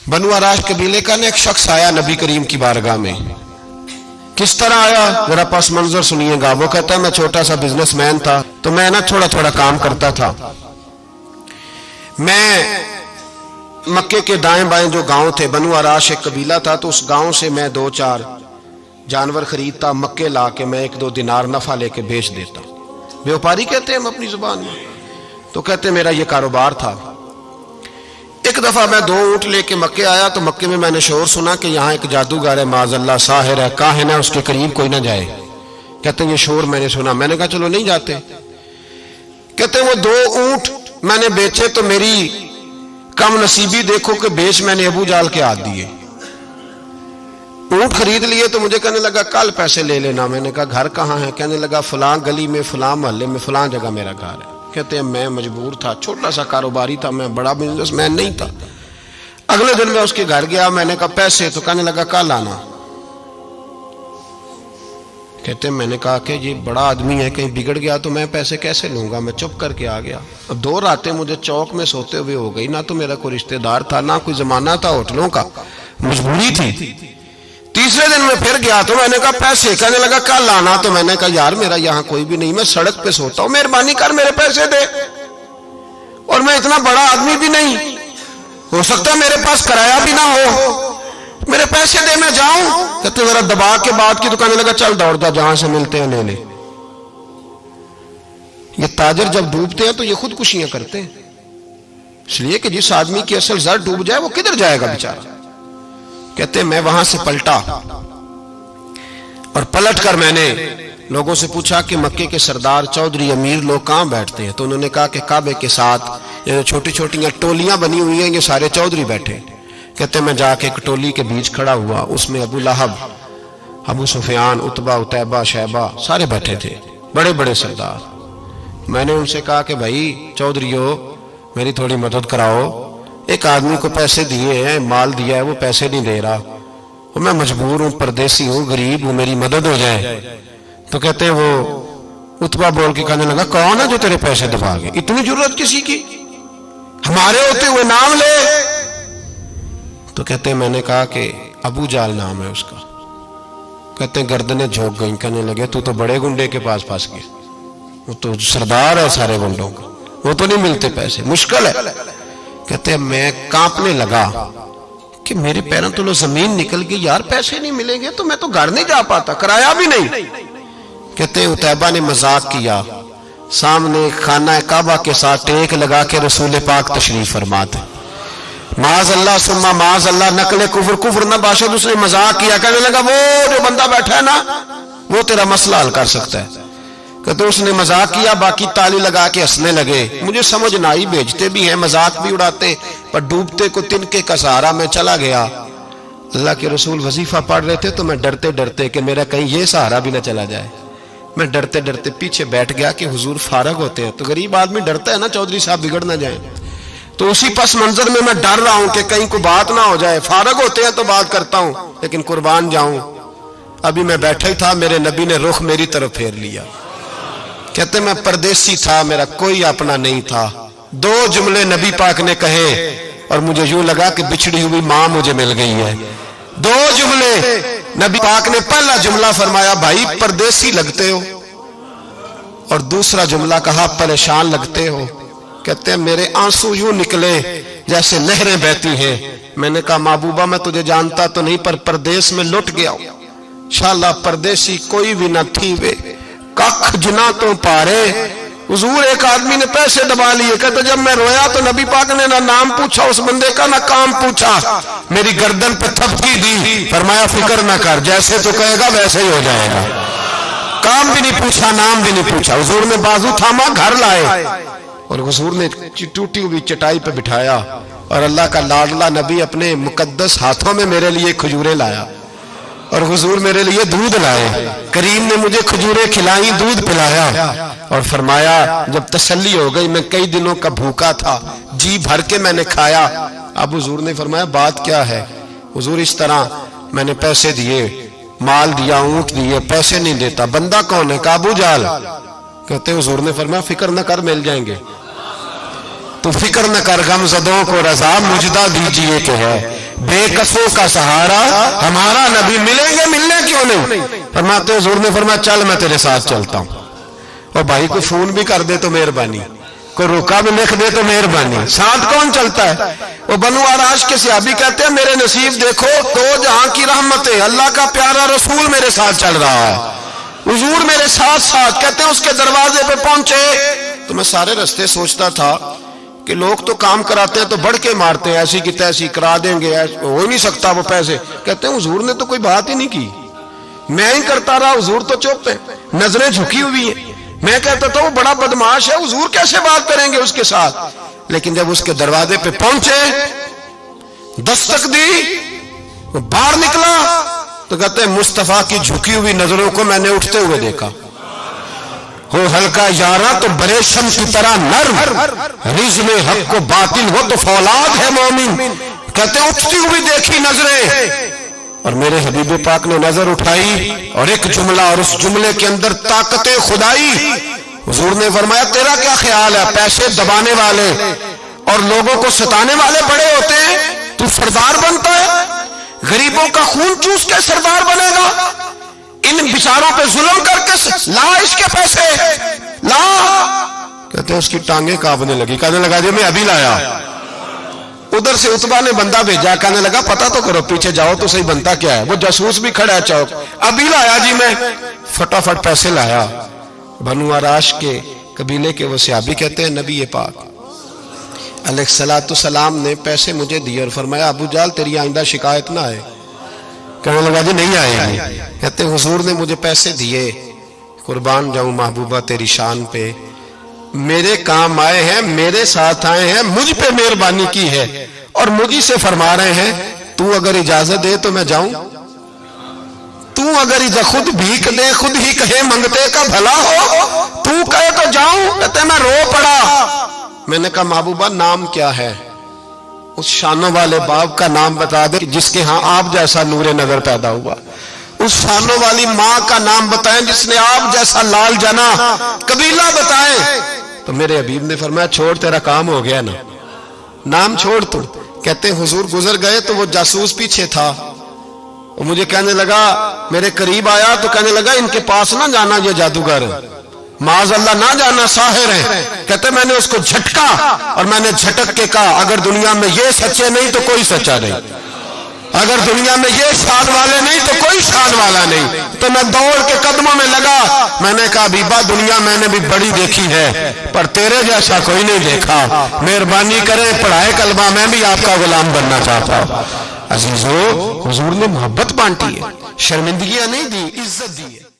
बनु आराश कबीले का ना एक शख्स आया नबी करीम की बारगाह में। किस तरह आया जरा पस मंजर सुनिएगा। वो कहता है मैं छोटा सा बिजनेसमैन था, तो मैं ना थोड़ा थोड़ा काम करता था। मैं मक्के के दाएं बाएं जो गांव थे, बनु आराश एक कबीला था, तो उस गांव से मैं 2-4 जानवर खरीदता, मक्के ला के मैं 1-2 दिनार नफा लेके बेच देता। व्यापारी कहते हैं हम अपनी जुबान में, तो कहते मेरा ये कारोबार था। एक दफा मैं 2 ऊंट लेके मक्के आया, तो मक्के में मैंने शोर सुना कि यहाँ एक जादूगर है, माज़अल्लाह साहिर है, काहिन है, उसके करीब कोई ना जाए। कहते हैं ये शोर मैंने सुना। मैंने कहा चलो नहीं जाते। कहते हैं वो 2 ऊंट मैंने बेचे तो मेरी कम नसीबी देखो कि बेच मैंने अबू जाल के हाथ दिए। ऊंट खरीद लिए तो मुझे कहने लगा कल पैसे ले लेना। मैंने कहा घर कहाँ है? कहने लगा फलां गली में, फलां मोहल्ले में, फलां जगह मेरा घर है। कहते हैं मैं मजबूर था, छोटा सा कारोबारी था, मैं बड़ा बिजनेसमैन नहीं था। अगले दिन मैं उसके घर गया, मैंने कहा पैसे, तो कहने लगा कल आना। कहते हैं मैंने कहा कि ये बड़ा आदमी है, कहीं बिगड़ गया तो मैं पैसे कैसे लूंगा। मैं चुप करके आ गया। अब 2 रातें मुझे चौक में सोते हुए हो गई। ना तो मेरा कोई रिश्तेदार था, ना कोई जमाना था होटलों का, मजबूरी थी। तीसरे दिन मैं फिर गया तो मैंने कहा पैसे, कहने लगा कल आना। तो मैंने कहा यार मेरा यहाँ कोई भी नहीं, मैं सड़क पे सोता हूँ, मेहरबानी कर मेरे पैसे दे। और मैं इतना बड़ा आदमी भी नहीं, हो सकता है मेरे पास किराया भी ना हो, मेरे पैसे दे मैं जाऊं। कहते जरा दबा के बात की। तो कहने लगा चल दौड़ता, जहां से मिलते हैं ले ले। ये ताजर जब डूबते हैं तो ये खुदकुशियां करते हैं, इसलिए कि जिस आदमी की असल जर डूब जाए वो किधर जाएगा बेचारा। कहते मैं वहां से पलटा और पलट कर मैंने लोगों से पूछा कि मक्के के सरदार चौधरी अमीर लोग कहां बैठते हैं। तो उन्होंने कहा कि काबे के साथ ये छोटी छोटी टोलियां बनी हुई हैं, ये सारे चौधरी बैठे। कहते मैं जाके एक टोली के बीच खड़ा हुआ, उसमें अबू लहब, अबू सुफियान, उतबा, उतैबा, शैबा सारे बैठे थे, बड़े बड़े सरदार। मैंने उनसे कहा कि भाई चौधरीओ मेरी थोड़ी मदद कराओ, एक आदमी को पैसे दिए हैं, माल दिया है, वो पैसे नहीं दे रहा, और मैं मजबूर हूँ, परदेसी हूँ, गरीब हूँ, मेरी मदद हो जाए। तो कहते हैं वो उतबा बोल के कहने लगा कौन है जो तेरे पैसे दबा गए? इतनी जरूरत किसी की? हमारे होते हुए नाम ले। तो कहते हैं मैंने कहा कि अबू जाल नाम है उसका। कहते हैं गर्दनें झोंक गई। कहने लगे तू तो बड़े गुंडे के पास फंस गया, वो तो सरदार है सारे गुंडों का, वो तो नहीं मिलते पैसे, मुश्किल है। कहते हैं मैं कांपने लगा कि मेरे पैरों तो जमीन निकल गई, यार पैसे नहीं मिलेंगे तो मैं तो घर नहीं जा पाता, किराया भी नहीं। कहते हैं उतैबा ने मजाक किया, सामने खाना काबा के साथ टेक लगा के रसूल पाक तशरीफ फरमाते, माज अल्लाह सुम्मा माज अल्लाह, नकले कुफर न बाशद। उसने मजाक किया, कहने लगा वो जो बंदा बैठा है ना वो तेरा मसला हल कर सकता है। कहते उसने मजाक किया, बाकी ताली लगा के हंसने लगे। मुझे समझ ना आई, भेजते भी हैं, मजाक भी उड़ाते, पर डूबते को तिनके का सहारा मैं चला गया। अल्लाह के रसूल वजीफा पढ़ रहे थे तो मैं डरते डरते कि मेरा कहीं ये सहारा भी ना चला जाए, मैं डरते डरते पीछे बैठ गया कि हुजूर फारग होते हैं। तो गरीब आदमी डरता है ना चौधरी साहब बिगड़ ना जाए। तो उसी पस मंजर में मैं डर रहा हूं कि कहीं को बात ना हो जाए, फारग होते हैं तो बात करता हूं, लेकिन कुर्बान जाऊं। अभी मैं बैठा ही था, मेरे नबी ने रुख मेरी तरफ फेर लिया। कहते मैं परदेसी था, मेरा कोई अपना नहीं था। 2 जुमले नबी पाक ने कहे और मुझे यूं लगा कि बिछड़ी हुई मां मुझे मिल गई है। 2 जुमले नबी पाक ने, पहला जुमला फरमाया भाई परदेसी लगते हो, और दूसरा जुमला कहा परेशान लगते हो। कहते हैं मेरे आंसू यूं निकले जैसे नहरें बहती हैं। मैंने कहा महबूबा मैं तुझे जानता तो नहीं, पर परदेश में लुट गया हूं। शाला परदेसी कोई भी न थी वे, कख जुना तो पारे। हुजूर एक आदमी ने पैसे दबा लिए। कहते जब मैं रोया तो नबी पाक ने ना नाम पूछा उस बंदे का, ना काम पूछा, मेरी गर्दन पे थपकी दी, फरमाया फिक्र ना कर, जैसे तो कहेगा वैसे ही हो जाएगा। काम भी नहीं पूछा, नाम भी नहीं पूछा। हुजूर ने बाजू थामा, घर लाए, और हुजूर ने टूटी हुई चटाई पे बिठाया, और अल्लाह का लाडला नबी अपने मुकद्दस हाथों में मेरे लिए खजूरें लाया, और हुजूर मेरे लिए दूध लाए। करीम ने मुझे खजूरें खिलाई, दूध पिलाया, और फरमाया जब तसल्ली हो गई, मैं कई दिनों का भूखा था, जी भर के मैंने खाया। अब हुजूर ने फरमाया बात क्या है? हुजूर इस तरह मैंने पैसे दिए, माल दिया, ऊंट दिए, पैसे नहीं देता। बंदा कौन है? अबू जाल। कहते हुजूर ने फरमाया फिक्र न कर, मिल जाएंगे। तो फिक्र न कर, गमज़दों को रज़ा मुजदा दीजिए कि है। بے کسوں کا سہارا ہمارا نبی، ملیں گے ملنے کیوں نہیں؟ فرماتے حضور نے فرمایا چل میں تیرے ساتھ چلتا ہوں، اور بھائی کو فون بھی کر دے تو مہربانی، کوئی روکا بھی لکھ دے تو مہربانی، ساتھ کون چلتا ہے؟ وہ بنو آراش کے صحابی کہتے ہیں میرے نصیب دیکھو، دو جہاں کی رحمت ہے، اللہ کا پیارا رسول میرے ساتھ چل رہا ہے، حضور میرے ساتھ ساتھ۔ کہتے ہیں اس کے دروازے پہ پہنچے تو میں سارے رستے سوچتا تھا کہ لوگ تو کام کراتے ہیں تو بڑھ کے مارتے ہیں، ایسی کی تیسی کرا دیں گے، ہو ہی نہیں سکتا وہ پیسے۔ کہتے ہیں حضور نے تو کوئی بات ہی نہیں کی، میں ہی کرتا رہا، حضور تو چپ ہیں، نظریں جھکی ہوئی ہیں۔ میں کہتا تھا وہ بڑا بدماش ہے، حضور کیسے بات کریں گے اس کے ساتھ؟ لیکن جب اس کے دروازے پہ پہنچے، دستک دی، وہ باہر نکلا تو کہتے ہیں مصطفیٰ کی جھکی ہوئی نظروں کو میں نے اٹھتے ہوئے دیکھا۔ ہو ہلکا یاراں تو برے شم کی طرح نرم، رزم حق کو باطل ہو تو فولاد ہے مومن۔ کہتے ہیں اٹھتی ہوئی دیکھی نظریں، اور میرے حبیب پاک نے نظر اٹھائی اور ایک جملہ، اور اس جملے کے اندر طاقت خدائی۔ حضور نے فرمایا تیرا کیا خیال ہے؟ پیسے دبانے والے اور لوگوں کو ستانے والے بڑے ہوتے ہیں، تو سردار بنتا ہے؟ غریبوں کا خون چوس کے سردار بنے گا؟ ان بیچاروں پہ ظلم کر کے لا اس کے پیسے لا۔ کہتے ہیں اس کی ٹانگیں کانپنے لگی، کہنے لگا جی میں ابھی لایا۔ ادھر سے عتبہ نے بندہ بھیجا، کہنے لگا پتہ تو کرو، پیچھے جاؤ تو صحیح بنتا کیا ہے۔ وہ جاسوس بھی کھڑا ہے چوک، ابھی لایا جی میں، فٹافٹ پیسے لایا۔ بنو آراش کے قبیلے کے وہ صحابی کہتے ہیں نبی پاک علیہ السلام نے پیسے مجھے دیے اور فرمایا ابو جال تیری آئندہ شکایت نہ آئے۔ کہنے لگا جی نہیں آئے گی۔ کہتے ہیں حضور نے مجھے پیسے دیے، قربان جاؤں محبوبہ تیری شان پہ، میرے کام آئے ہیں، میرے ساتھ آئے ہیں، مجھ پہ مہربانی کی ہے، اور مجھے سے فرما رہے ہیں تو اگر اجازت دے تو میں جاؤں، تو اگر خود بھیک دے، خود ہی کہے منگتے کا بھلا ہو، تو کہے تو جاؤں۔ کہتے ہیں میں رو پڑا۔ میں نے کہا محبوبہ نام کیا ہے؟ اس شانوں والے باپ کا نام بتا دے جس کے ہاں آپ جیسا نور نظر پیدا ہوا، اس شانوں والی ماں کا نام بتائیں جس نے آپ جیسا لال جنا، قبیلہ بتائیں۔ تو میرے حبیب نے فرمایا چھوڑ تیرا کام ہو گیا نا، نام چھوڑ تو۔ کہتے ہیں حضور گزر گئے تو وہ جاسوس پیچھے تھا، وہ مجھے کہنے لگا، میرے قریب آیا تو کہنے لگا ان کے پاس نہ جانا، یہ جادوگر معاذ اللہ نہ جانا، ساحر ہیں۔ کہتے میں نے اس کو جھٹکا اور میں نے جھٹک کے کہا اگر دنیا میں یہ سچے نہیں تو کوئی سچا نہیں، اگر دنیا میں یہ شان والے نہیں تو کوئی شان والا نہیں۔ تو میں دوڑ کے قدموں میں لگا، میں نے کہا حبیبہ دنیا میں نے بھی بڑی دیکھی ہے پر تیرے جیسا کوئی نہیں دیکھا، مہربانی کریں پڑھائے کلمہ، میں بھی آپ کا غلام بننا چاہتا ہوں۔ عزیزو حضور نے محبت بانٹی ہے، شرمندگیاں نہیں دی، عزت دی ہے۔